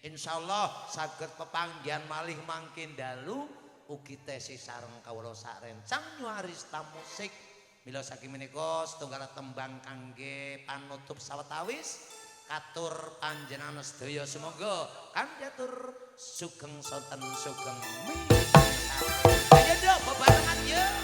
Insyaallah saged pepanggihan malih mangke dalu ugi tesih sareng kawula sak rencang nyuarista musik. Mila saking menika setunggal tembang kangge panutup sawetawis katur panjenengan sedaya semoga kandidatur sugeng sonten sugeng ayo dong bebarengan yuk.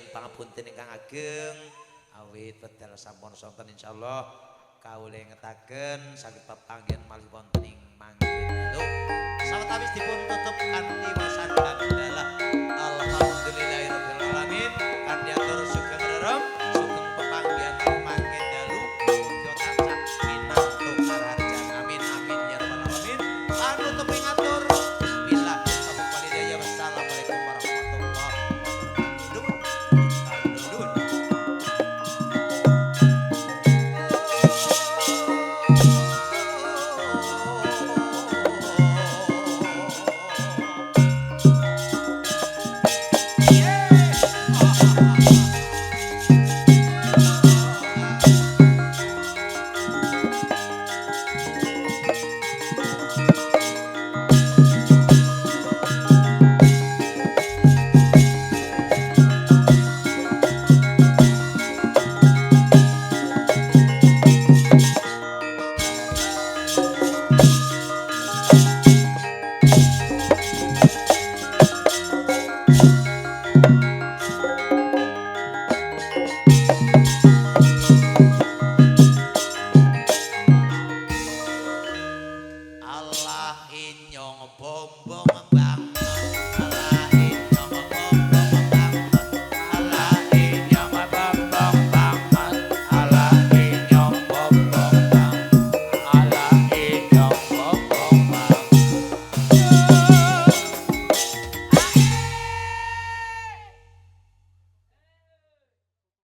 Pangapunten ingkang ageng awit wedal sampun sonten insyaallah kawula ngetaken saged pepanggihan malih wonten ing mangke dalu sawetawis dipun tutup kanthi wasana dalah alhamdulillahirabbil alamin kandiatur sugeng rerem sugeng pepanggihan mangke dalu muga tansah pinantuk karaharjan amin amin ya rabbal alamin panutup ngatur bismillah taufiq walhidayah wassalamualaikum warahmatullahi wabarakatuh.